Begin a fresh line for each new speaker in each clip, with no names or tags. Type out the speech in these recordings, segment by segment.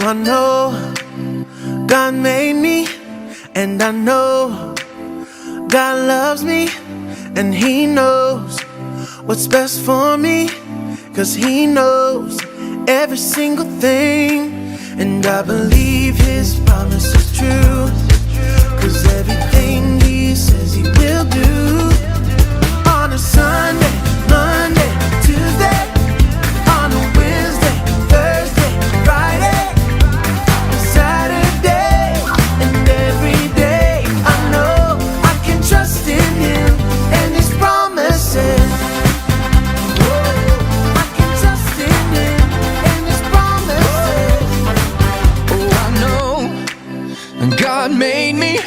I know God made me, and I know God loves me, and He knows what's best for me, 'cause He knows every single thing. And I believe His promise is true, 'cause everything He says He will do. On a Sunday, Monday, Tuesday, on a Wednesday, Thursday, Friday, and Saturday, and every day I know I can trust in Him and His promises. I can trust in Him and His promises.
Oh, I know God made me,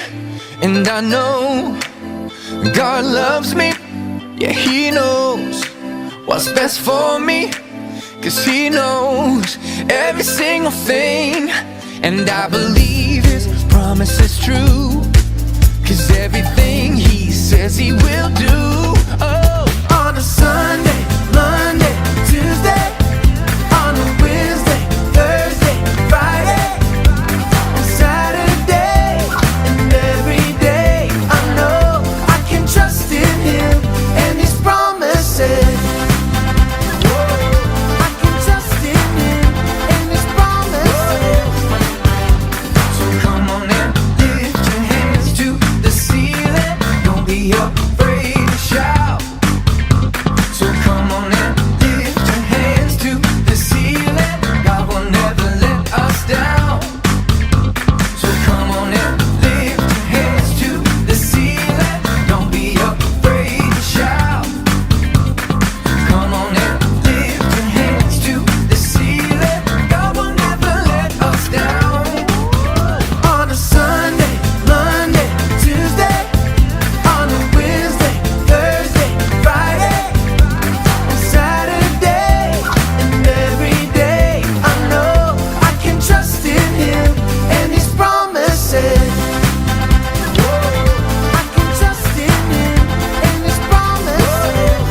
and I know God loves me. Yeah, He knows what's best for me, 'cause He knows every single thing. And I believe His promise is true, 'cause everything He says He will do. Oh,
On a Sunday, Monday, Tuesday, on a Wednesday, Thursday, Friday, and Saturday, and every day I know I can trust in Him and His promises. I can trust in Him and His promises.
so come on and lift your hands to the ceiling. Don't be afraid to shout. So come on and lift your hands to the ceiling. God will never let us down. So come on and lift your hands to the ceiling. Don't be afraid to shout. Come on and lift your hands to the ceiling. God will never let us down.
On a Sunday, Monday, Tuesday, on a Wednesday, Thursday, Friday, and Saturday, and every day I know I can trust in Him and His promises. I can trust in Him and His promises.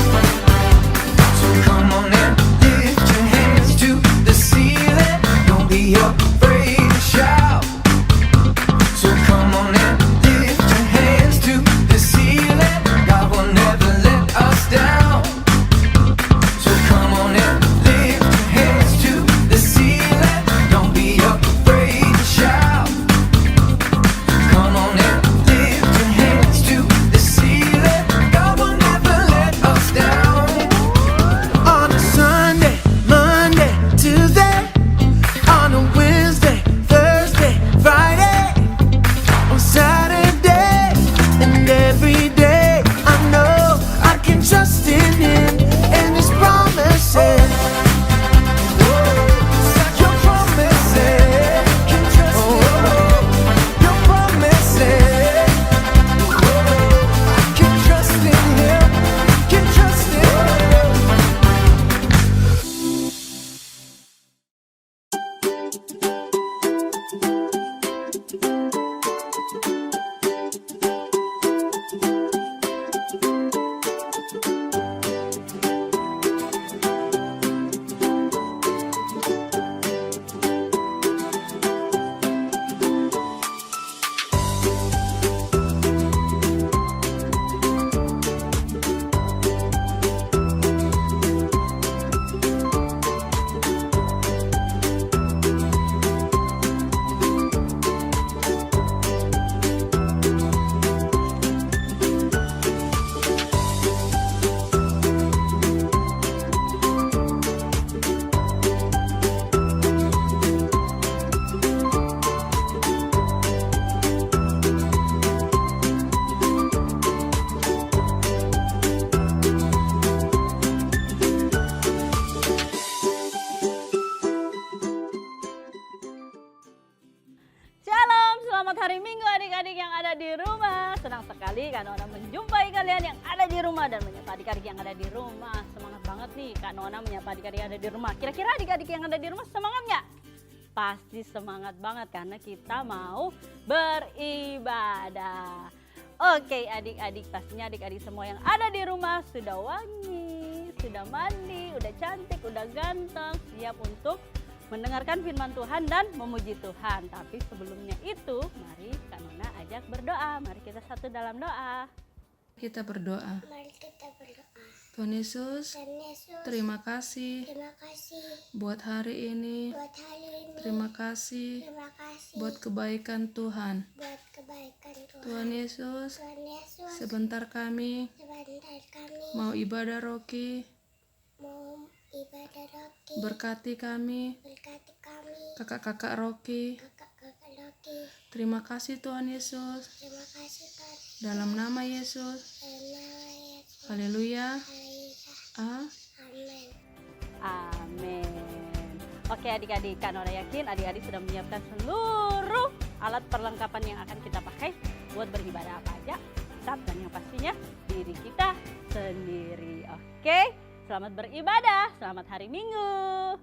So come on and lift your hands to the ceiling. Don't be afraid to shout. So come on and lift your hands to the ceiling. God will never let us down. So come on and lift your hands to the ceiling. Don't be afraid to shout. Come on and lift your hands to the ceiling. God will never let us down.
On a Sunday, Monday, Tuesday, on a Wednesday, Thursday, Friday, on Saturday, and every day I know I can trust in Him and His promises.
Your promises, can trust your promises. Can trust in Him, can trust in Him.
Shalom, selamat hari Minggu adik-adik yang ada di rumah. Senang sekali Kak Nona menjumpai kalian yang ada di rumah dan menyapa adik-adik yang ada di rumah. Semangat banget nih Kak Nona menyapa adik-adik yang ada di rumah. Kira-kira adik-adik yang ada di rumah semangat nggak? Pasti semangat banget karena kita mau beribadah. Oke adik-adik, pastinya adik-adik semua yang ada di rumah sudah wangi, sudah mandi, udah cantik, udah ganteng, siap untuk mendengarkan firman Tuhan dan memuji Tuhan. Tapi sebelumnya itu, mari Kak Nona ajak berdoa. Mari kita satu dalam doa.
Kita berdoa.
Mari kita berdoa.
Tuhan Yesus,
Tuhan Yesus,
terima kasih
terima kasih
buat hari ini.
buat hari ini.
Terima kasih
Terima kasih
buat kebaikan Tuhan.
buat kebaikan Tuhan.
Tuhan Yesus,
Tuhan Yesus,
sebentar kami
sebentar kami
mau ibadah Rocky.
mau ibadah Rocky.
Berkati kami,
Berkati kami,
kakak-kakak Rocky.
kakak-kakak Rocky.
Terima kasih Tuhan Yesus.
Terima kasih Tuhan.
Dalam nama Yesus.
Dalam nama Yesus.
Haleluya.
Haleluya.
Amin.
Amin.
Amin. Oke adik-adik, Kak Nora yakin adik-adik sudah menyiapkan seluruh alat perlengkapan yang akan kita pakai buat beribadah apa aja. Dan yang pastinya diri kita sendiri. Oke, selamat beribadah, selamat hari Minggu.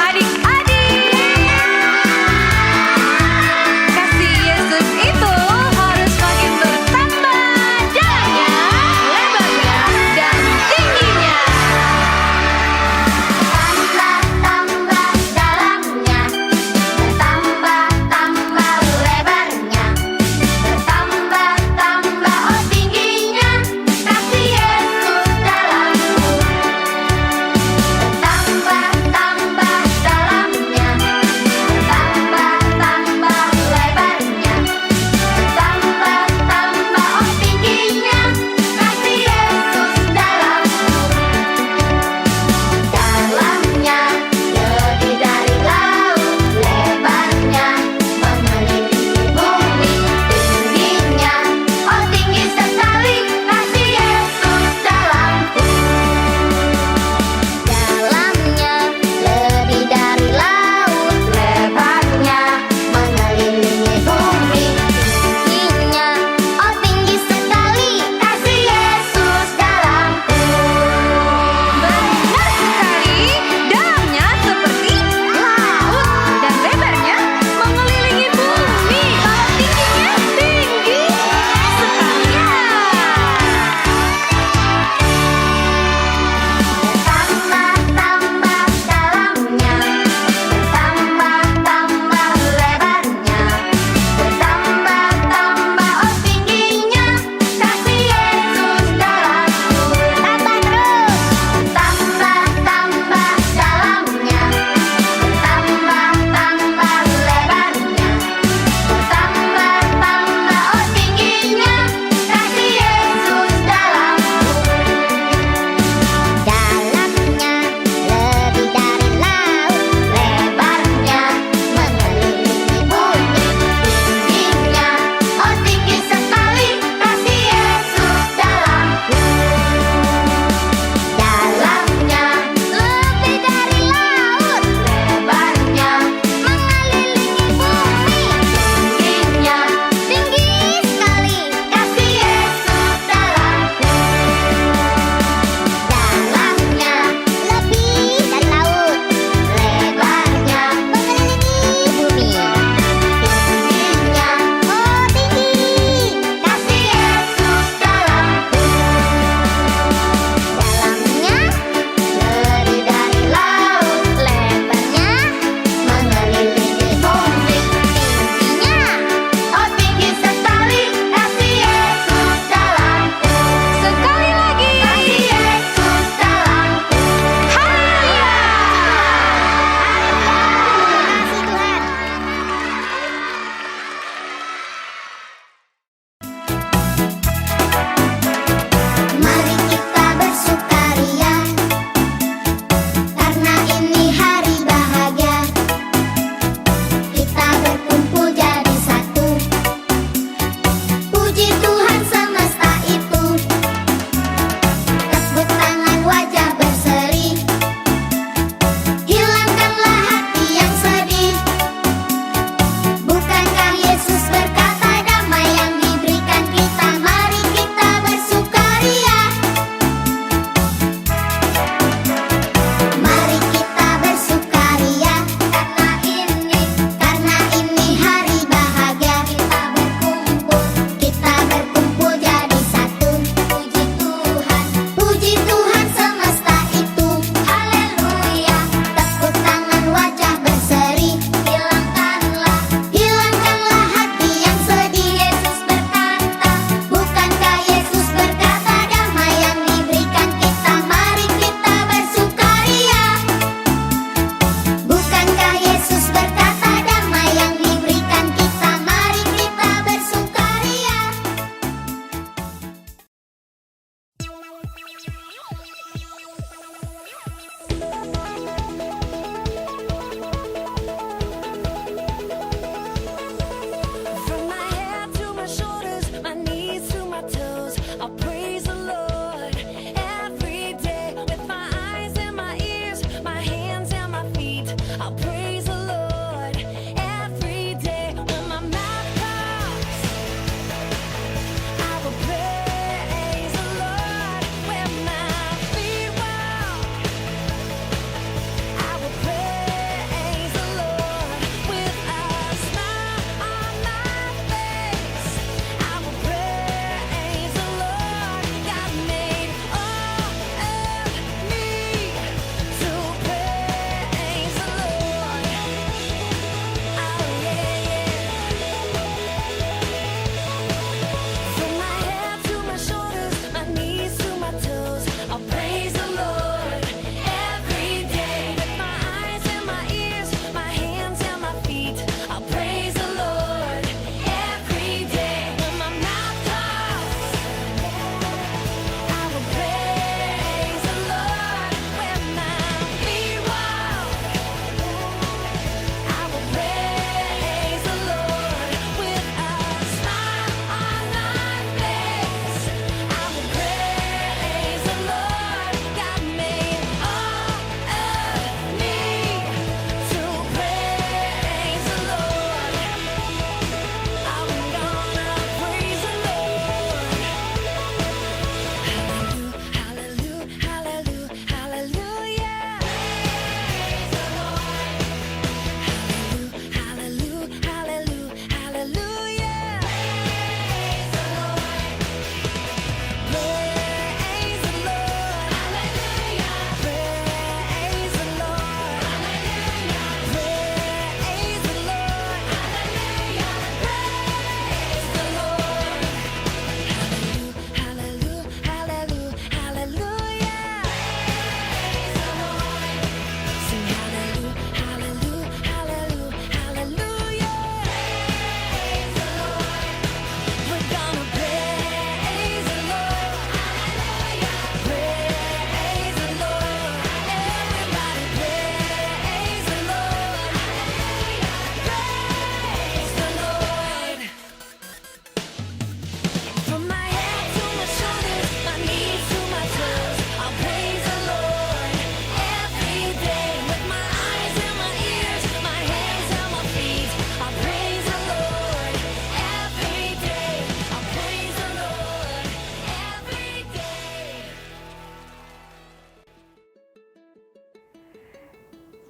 Adik-adik, kasih Yesus itu harus makin bertambah jalannya, lebarnya, dan tingginya.
Tambah dalamnya, bertambah lebarnya, bertambah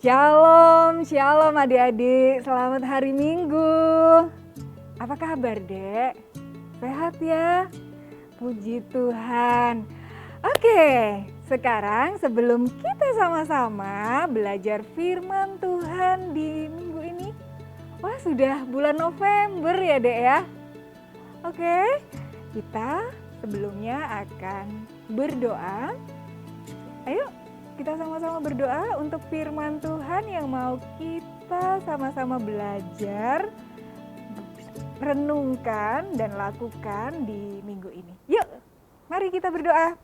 Shalom, shalom adik-adik, selamat hari Minggu. Apa kabar dek? Sehat ya? Puji Tuhan. Oke, sekarang sebelum kita sama-sama belajar firman Tuhan di minggu ini. Wah sudah bulan November ya dek ya? Oke, kita sebelumnya akan berdoa. Ayo kita sama-sama berdoa untuk firman Tuhan yang mau kita sama-sama belajar, renungkan dan lakukan di minggu ini. Yuk, mari kita berdoa.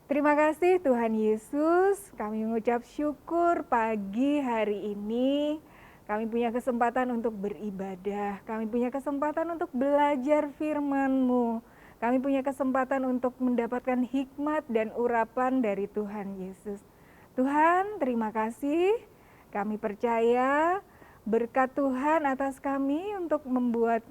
Terima kasih Tuhan Yesus, kami mengucap syukur pagi hari ini. Kami punya kesempatan untuk beribadah, kami punya kesempatan untuk belajar firman-Mu. Kami punya kesempatan untuk mendapatkan hikmat dan urapan dari Tuhan Yesus. Tuhan, terima kasih. Kami percaya berkat Tuhan atas kami untuk membuat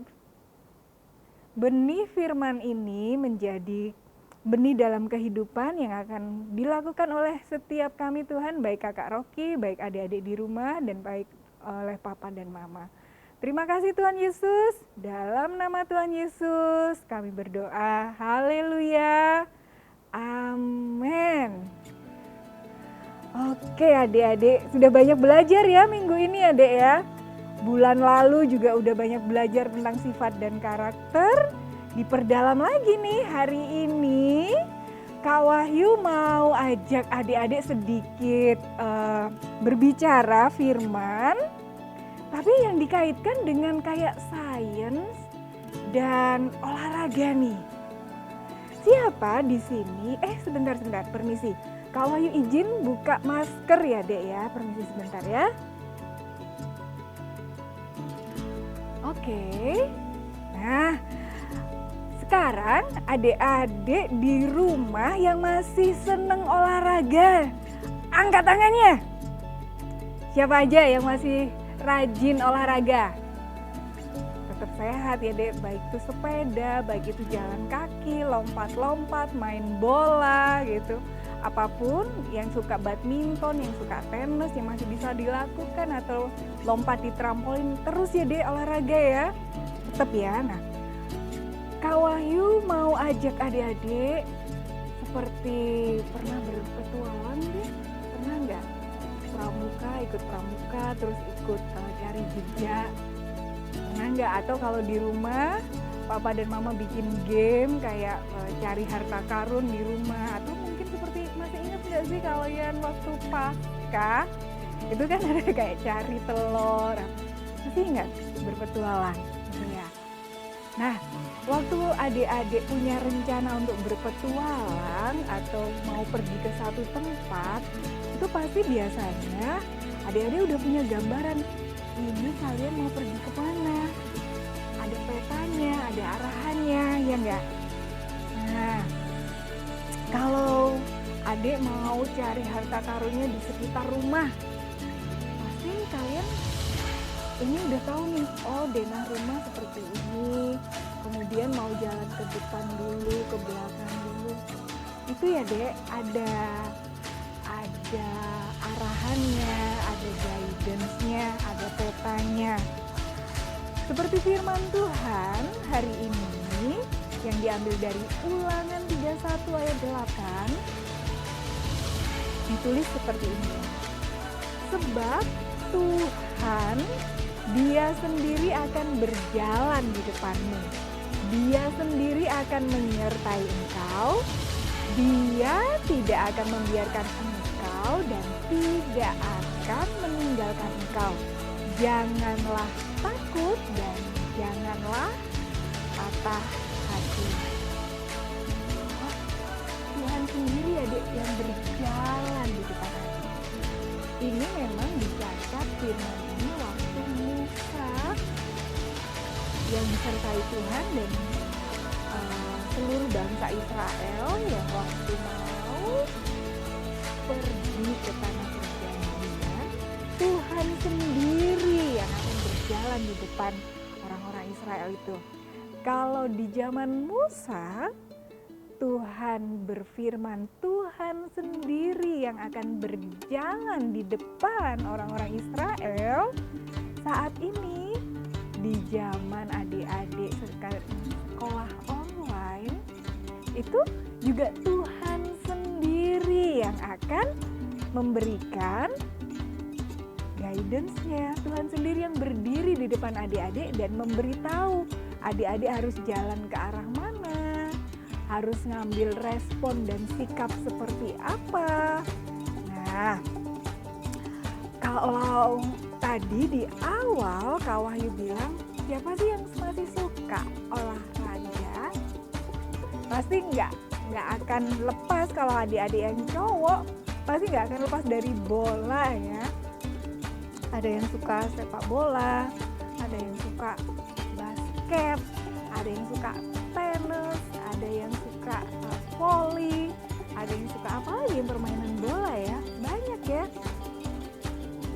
benih firman ini menjadi benih dalam kehidupan yang akan dilakukan oleh setiap kami Tuhan, baik kakak Rocky, baik adik-adik di rumah, dan baik oleh papa dan mama. Terima kasih Tuhan Yesus, dalam nama Tuhan Yesus kami berdoa, haleluya, amin. Oke adik-adik, sudah banyak belajar ya minggu ini adik ya. Bulan lalu juga udah banyak belajar tentang sifat dan karakter. Diperdalam lagi nih hari ini, Kak Wahyu mau ajak adik-adik sedikit berbicara firman. Tapi yang dikaitkan dengan kayak sains dan olahraga nih. Siapa di sini? Sebentar, permisi. Kak Wahyu izin buka masker ya dek ya, permisi sebentar ya. Oke. Nah, sekarang adik-adik di rumah yang masih seneng olahraga, angkat tangannya. Siapa aja yang masih rajin olahraga? Tetap sehat ya dek, baik itu sepeda, baik itu jalan kaki, lompat-lompat, main bola gitu. Apapun yang suka badminton, yang suka tenis, yang masih bisa dilakukan atau lompat di trampolin, terus ya dek olahraga ya. Tetap ya. Nah, Kak Wahyu mau ajak adik-adik seperti pernah berpetualang deh, pernah nggak? Ikut pramuka, terus ikut cari jejak, pernah nggak? Atau kalau di rumah papa dan mama bikin game kayak cari harta karun di rumah, atau mungkin seperti masih ingat nggak sih kalian waktu Paskah itu kan ada kayak cari telur, masih ingat berpetualang ya? Nah, waktu adik-adik punya rencana untuk berpetualang atau mau pergi ke satu tempat, itu pasti biasanya adik-adik udah punya gambaran, ini kalian mau pergi kemana, ada petanya, ada arahannya, ya enggak? Nah, kalau adik mau cari harta karunnya di sekitar rumah, pasti kalian ini udah tahu nih, oh denah rumah seperti ini, kemudian mau jalan ke depan dulu, ke belakang dulu. Itu ya dek, ada arahannya, ada guidance-nya, ada petanya. Seperti firman Tuhan hari ini yang diambil dari Ulangan 31 ayat 8, ditulis seperti ini. Sebab Tuhan, Dia sendiri akan berjalan di depanmu. Dia sendiri akan menyertai engkau. Dia tidak akan membiarkan engkau dan tidak akan meninggalkan engkau. Janganlah takut dan janganlah patah hati. Oh, Tuhan sendiri adik yang berjalan di depan hati. Ini memang dicatat firman ini waktu Musa yang disertai Tuhan dan seluruh bangsa Israel yang waktu mau pergi ke tanah perjanjian, Tuhan sendiri yang akan berjalan di depan orang-orang Israel itu. Kalau di zaman Musa, Tuhan berfirman, Tuhan sendiri yang akan berjalan di depan orang-orang Israel saat ini di zaman adik-adik sekolah online, itu juga Tuhan sendiri yang akan memberikan guidance-nya. Tuhan sendiri yang berdiri di depan adik-adik dan memberitahu adik-adik harus jalan ke arah mana, harus ngambil respon dan sikap seperti apa. Nah, kalau tadi di awal Kak Wahyu bilang, siapa sih yang masih suka olahraga? Pasti nggak akan lepas, kalau adik-adik yang cowok pasti nggak akan lepas dari bola ya. Ada yang suka sepak bola, ada yang suka basket, ada yang suka tenis, ada yang suka volley, ada yang suka apa lagi permainan bola ya, banyak ya.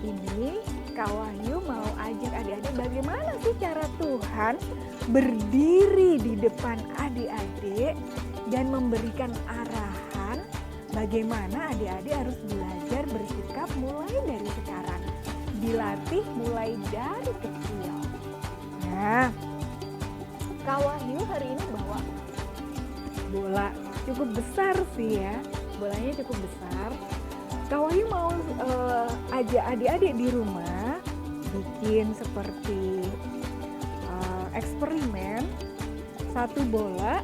Ini Kak Wahyu mau ajak adik-adik bagaimana sih cara Tuhan berdiri di depan adik-adik dan memberikan arahan bagaimana adik-adik harus belajar bersikap mulai dari sekarang, dilatih mulai dari kecil. Nah, Kak Wahyu hari ini bawa bola cukup besar sih ya, bolanya cukup besar. Kak Wahyu mau ajak adik-adik di rumah bikin seperti eksperimen, satu bola,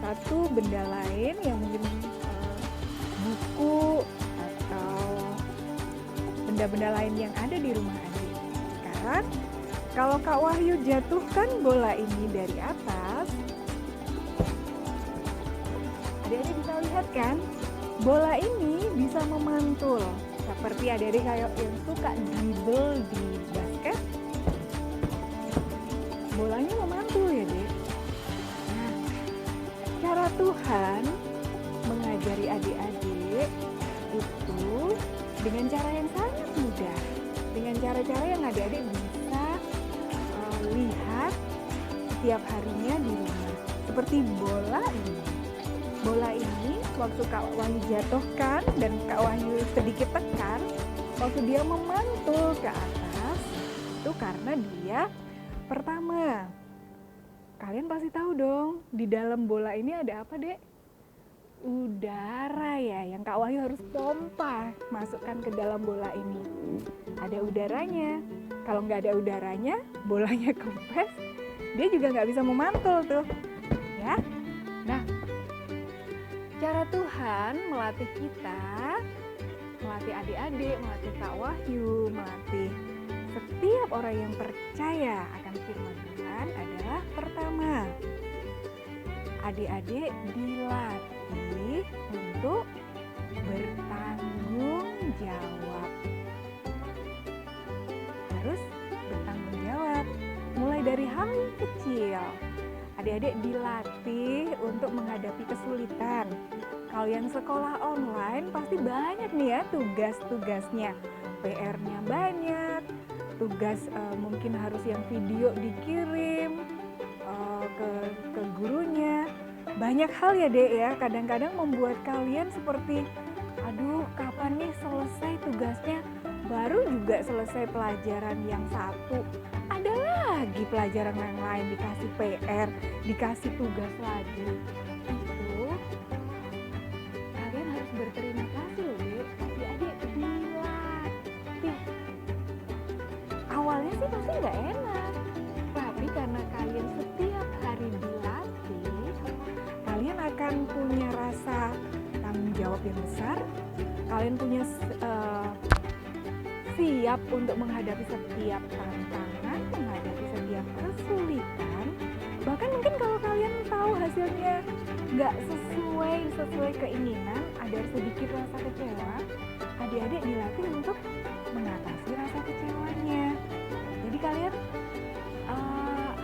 satu benda lain yang mungkin buku atau benda-benda lain yang ada di rumah adik. Sekarang kalau Kak Wahyu jatuhkan bola ini dari atas, adik-adik bisa lihat kan, bola ini bisa memantul. Seperti adik-adik kayak yang suka dribble di basket, bolanya memantul ya dek. Nah, cara Tuhan mengajari adik-adik itu dengan cara yang sangat mudah, dengan cara-cara yang adik-adik bisa lihat setiap harinya di rumah. Seperti bola ini. Bola ini waktu Kak Wahyu jatuhkan dan Kak Wahyu sedikit tekan, waktu dia memantul ke atas, itu karena dia pertama, kalian pasti tahu dong, di dalam bola ini ada apa dek? Udara ya, yang Kak Wahyu harus pompa masukkan ke dalam bola ini. Ada udaranya. Kalau nggak ada udaranya, bolanya kempes, dia juga nggak bisa memantul tuh, ya. Nah, cara Tuhan melatih kita, melatih adik-adik, melatih Kak Wahyu, melatih setiap orang yang percaya akan firman Tuhan adalah pertama, adik-adik dilatih untuk bertanggung jawab. Harus bertanggung jawab, mulai dari hal yang kecil. Adik-adik dilatih untuk menghadapi kesulitan. Kalau yang sekolah online pasti banyak nih ya tugas-tugasnya. PR-nya banyak, tugas mungkin harus yang video dikirim ke gurunya. Banyak hal ya dek ya, kadang-kadang membuat kalian seperti, aduh kapan nih selesai tugasnya, baru juga selesai pelajaran yang satu. Ada lagi pelajaran yang lain, dikasih PR, dikasih tugas lagi. Itu kalian harus berterima kasih loh dek, adik-adik dilatih. Awalnya sih pasti nggak enak, tapi karena kalian setiap hari dilatih, kalian akan punya rasa tanggung jawab yang besar. Kalian punya siap untuk menghadapi setiap tantangan, menghadapi setiap kesulitan. Bahkan mungkin kalau kalian tahu hasilnya nggak sesuai keinginan, ada sedikit rasa kecewa, adik-adik dilatih untuk mengatasi rasa kecewanya. Jadi kalian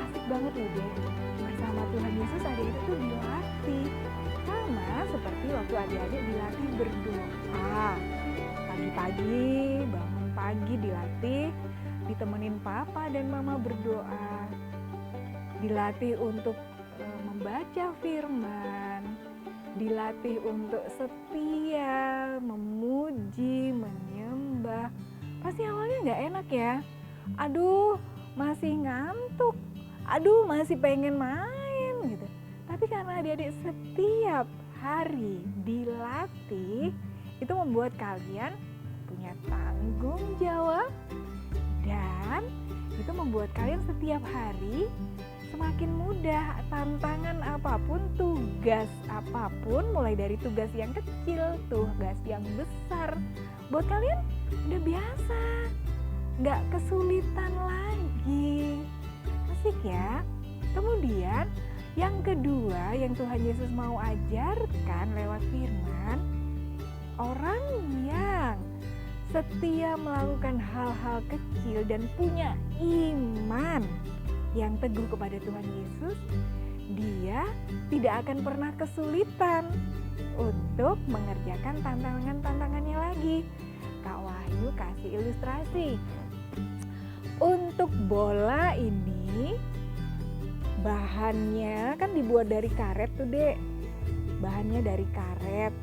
asik banget loh deh. Bersama Tuhan Yesus adik-adik tuh dilatih. Sama seperti waktu adik-adik dilatih berdoa. Pagi-pagi, bangun pagi dilatih, ditemenin papa dan mama berdoa. Dilatih untuk membaca firman, dilatih untuk setia, memuji, menyembah. Pasti awalnya nggak enak ya. Aduh, masih ngantuk. Aduh, masih pengen main gitu. Tapi karena adik-adik setiap hari dilatih, itu membuat kalian punya tanggung jawab, dan itu membuat kalian setiap hari semakin mudah. Tantangan apapun, tugas apapun, mulai dari tugas yang kecil, tugas yang besar, buat kalian udah biasa, nggak kesulitan lagi. Asik ya. Kemudian yang kedua yang Tuhan Yesus mau ajarkan lewat firman, orang yang setia melakukan hal-hal kecil dan punya iman yang teguh kepada Tuhan Yesus, dia tidak akan pernah kesulitan untuk mengerjakan tantangan-tantangannya lagi. Kak Wahyu kasih ilustrasi. Untuk bola ini, bahannya kan dibuat dari karet tuh, Dek. Bahannya dari karet.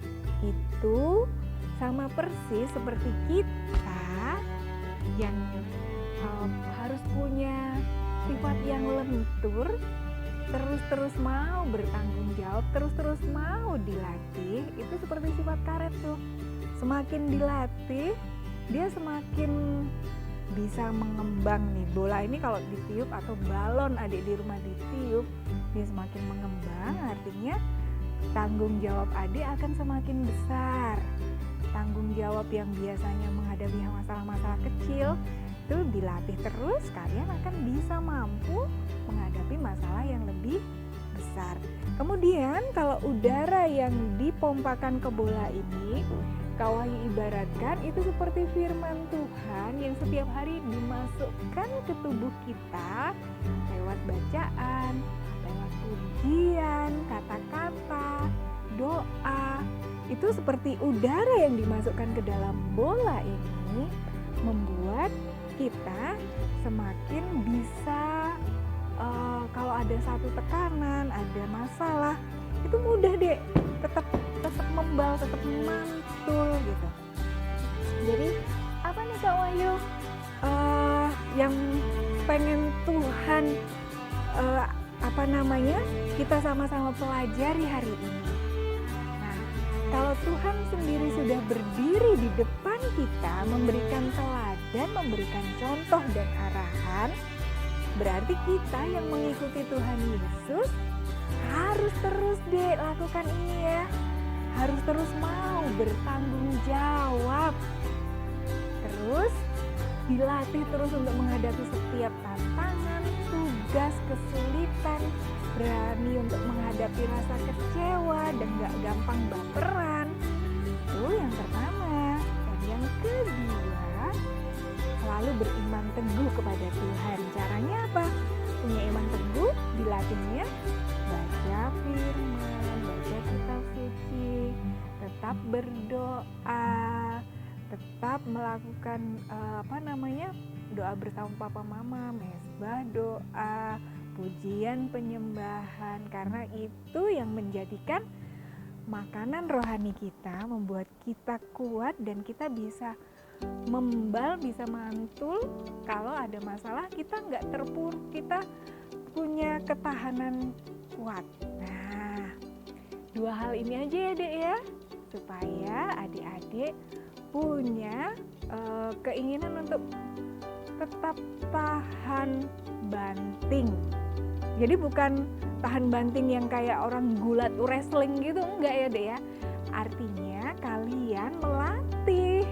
Itu sama persis seperti kita yang harus punya sifat yang lentur, terus-terus mau bertanggung jawab, terus-terus mau dilatih. Itu seperti sifat karet tuh. Semakin dilatih, dia semakin bisa mengembang nih. Bola ini kalau ditiup atau balon adik di rumah ditiup, dia semakin mengembang, artinya tanggung jawab adik akan semakin besar. Tanggung jawab yang biasanya menghadapi masalah-masalah kecil itu dilatih terus, kalian akan bisa mampu menghadapi masalah yang lebih besar. Kemudian kalau udara yang dipompakan ke bola ini, Kak Wahyu ibaratkan itu seperti firman Tuhan yang setiap hari dimasukkan ke tubuh kita lewat bacaan, lewat pujian, kata-kata, doa. Itu seperti udara yang dimasukkan ke dalam bola ini, membuat kita semakin bisa kalau ada satu tekanan, ada masalah, itu mudah deh, tetap membal, tetap mantul gitu. Jadi apa nih Kak Wahyu yang pengen Tuhan kita sama-sama pelajari hari ini? Nah, kalau Tuhan sendiri sudah berdiri di depan kita, memberikan teladan, memberikan contoh dan arahan, berarti kita yang mengikuti Tuhan Yesus harus terus lakukan ini ya. Harus terus mau bertanggung jawab. Terus dilatih terus untuk menghadapi setiap tantangan, tugas, kesulitan, berani untuk menghadapi rasa kecewa dan gak gampang baperan. Itu yang pertama. Dan yang kedua, selalu beriman teguh kepada Tuhan. Caranya apa? Punya iman teguh, dilatihnya baca firman, baca kitab suci, tetap berdoa, tetap melakukan doa bersama papa mama, mesbah doa, pujian penyembahan, karena itu yang menjadikan makanan rohani kita, membuat kita kuat dan kita bisa membal, bisa mantul. Kalau ada masalah kita nggak terpuruk, kita punya ketahanan kuat. Nah, dua hal ini aja ya Dek ya, supaya adik-adik punya keinginan untuk tetap tahan banting. Jadi bukan tahan banting yang kayak orang gulat wrestling gitu, enggak ya Dek ya. Artinya kalian melatih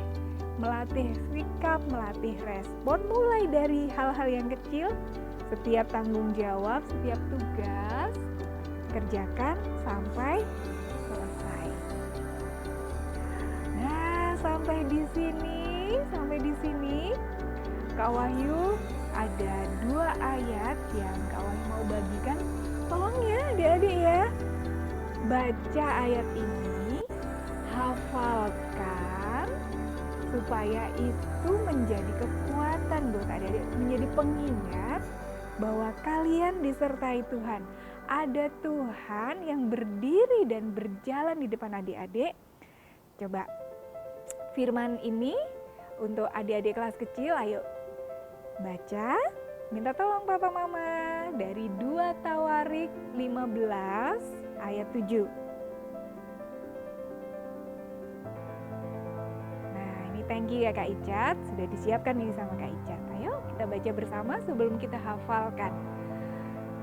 sikap, melatih respon mulai dari hal-hal yang kecil. Setiap tanggung jawab, setiap tugas, kerjakan sampai selesai. Nah, sampai di sini, Kak Wahyu ada 2 ayat yang Kak Wahyu mau bagikan. Tolong ya adik-adik ya, baca ayat ini, hafalkan, supaya itu menjadi kekuatan buat adik-adik, menjadi pengingat bahwa kalian disertai Tuhan. ada Tuhan yang berdiri dan berjalan di depan adik-adik. Coba firman ini untuk adik-adik kelas kecil, ayo baca. Minta tolong Papa Mama dari 2 Tawarik 15 ayat 7. Nah, ini thank you ya Kak Icat, sudah disiapkan ini sama Kak Icat. Ayo kita baca bersama sebelum kita hafalkan.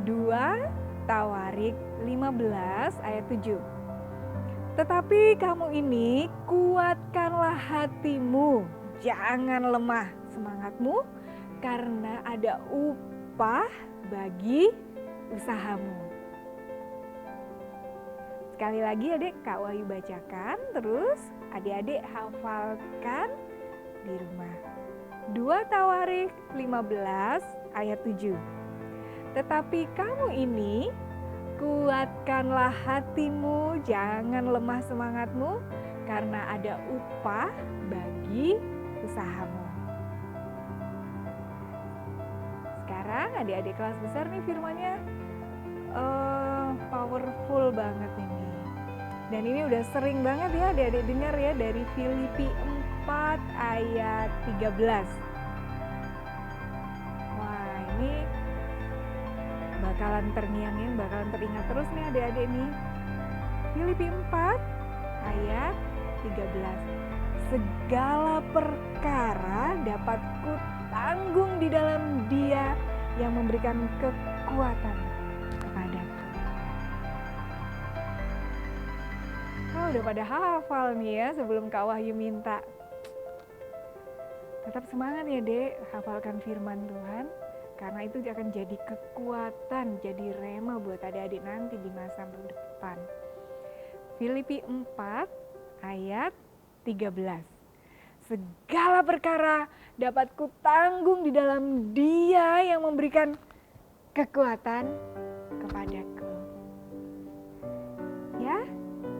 2 Tawarik 15 ayat 7. Tetapi kamu ini kuatkanlah hatimu, jangan lemah semangatmu, karena ada upah bagi usahamu. Sekali lagi adik, Kak Wahyu bacakan, terus adik-adik hafalkan di rumah. 2 Tawarik 15 ayat 7. Tetapi kamu ini kuatkanlah hatimu, jangan lemah semangatmu, karena ada upah bagi usahamu. Sekarang adik-adik kelas besar nih firmannya powerful banget ini. Dan ini udah sering banget ya adik-adik dengar ya dari Filipi 4 ayat 13. Wah, ini bakalan terngiang-ngiang, bakalan teringat terus nih adik-adik nih. Filipi 4 ayat 13. Segala perkara dapat kutanggung di dalam Dia yang memberikan kekuatan kepadaku. Udah pada hafal nih ya sebelum Kak Wahyu minta. Tetap semangat ya Dek, hafalkan firman Tuhan. Karena itu akan jadi kekuatan, jadi rema buat adik-adik nanti di masa depan. Filipi 4 ayat 13. Segala perkara dapat kutanggung di dalam Dia yang memberikan kekuatan kepadaku. Ya,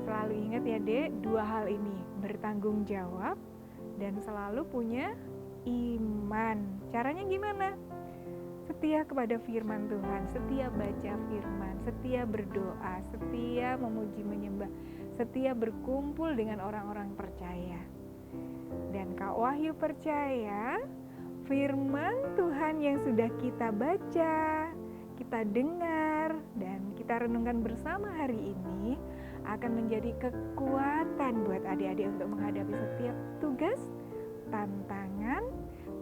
selalu ingat ya Dek, 2 hal ini, bertanggung jawab dan selalu punya iman. Caranya gimana? Setia kepada firman Tuhan, setia baca firman, setia berdoa, setia memuji menyembah, setia berkumpul dengan orang-orang percaya. Dan Kak Wahyu percaya firman Tuhan yang sudah kita baca, kita dengar, dan kita renungkan bersama hari ini akan menjadi kekuatan buat adik-adik untuk menghadapi setiap tugas, tantangan,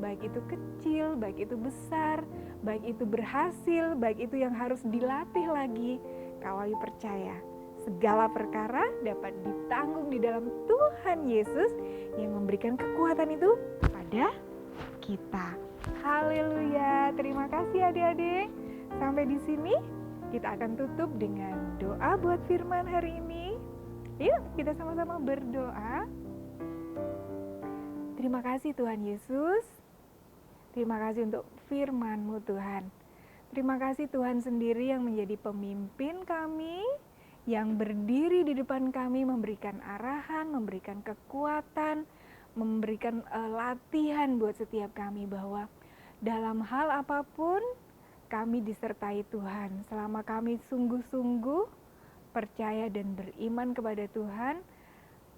baik itu kecil, baik itu besar, baik itu berhasil, baik itu yang harus dilatih lagi. Kak Wahyu percaya segala perkara dapat ditanggung di dalam Tuhan Yesus yang memberikan kekuatan itu pada kita. Haleluya. Terima kasih adik-adik. Sampai di sini kita akan tutup dengan doa buat firman hari ini. Yuk kita sama-sama berdoa. Terima kasih Tuhan Yesus. Terima kasih untuk firman-Mu Tuhan. Terima kasih Tuhan sendiri yang menjadi pemimpin kami, yang berdiri di depan kami, memberikan arahan, memberikan kekuatan, memberikan latihan buat setiap kami bahwa dalam hal apapun kami disertai Tuhan. Selama kami sungguh-sungguh percaya dan beriman kepada Tuhan,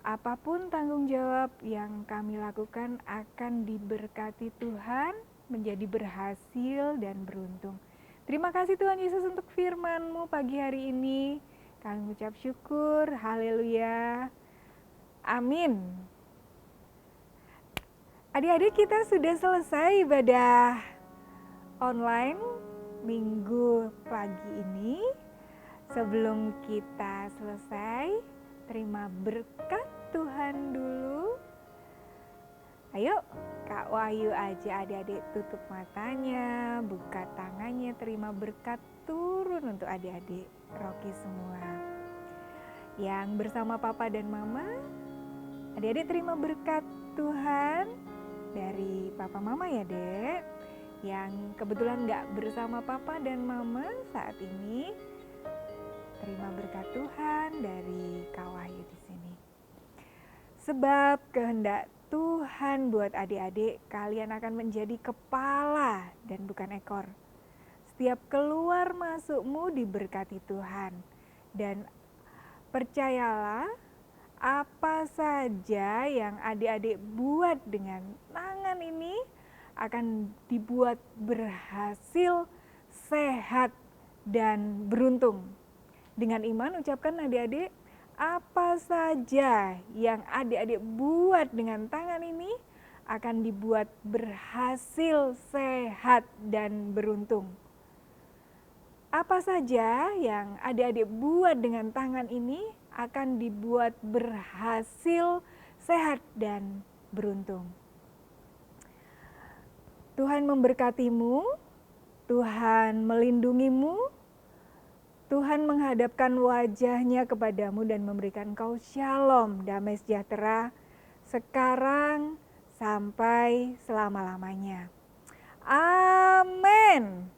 apapun tanggung jawab yang kami lakukan akan diberkati Tuhan, menjadi berhasil dan beruntung. Terima kasih Tuhan Yesus untuk firman-Mu pagi hari ini. Kami mengucap syukur, haleluya, amin. Adik-adik, kita sudah selesai ibadah online minggu pagi ini. Sebelum kita selesai, terima berkat Tuhan dulu. Ayo, Kak Wahyu aja adik-adik tutup matanya, buka tangannya, terima berkat turun untuk adik-adik Rocky semua. Yang bersama Papa dan Mama, adik-adik terima berkat Tuhan dari Papa Mama ya Dek. Yang kebetulan gak bersama Papa dan Mama saat ini, terima berkat Tuhan dari Kak Wahyu di sini. Sebab kehendak Tuhan buat adik-adik, kalian akan menjadi kepala dan bukan ekor. setiap keluar masukmu diberkati Tuhan. Dan percayalah, apa saja yang adik-adik buat dengan tangan ini akan dibuat berhasil, sehat, dan beruntung. Dengan iman ucapkan adik-adik, apa saja yang adik-adik buat dengan tangan ini akan dibuat berhasil, sehat, dan beruntung. Apa saja yang adik-adik buat dengan tangan ini akan dibuat berhasil, sehat, dan beruntung. Tuhan memberkatimu, Tuhan melindungimu, Tuhan menghadapkan wajahnya kepadamu dan memberikan engkau shalom, damai sejahtera, sekarang sampai selama-lamanya. Amin.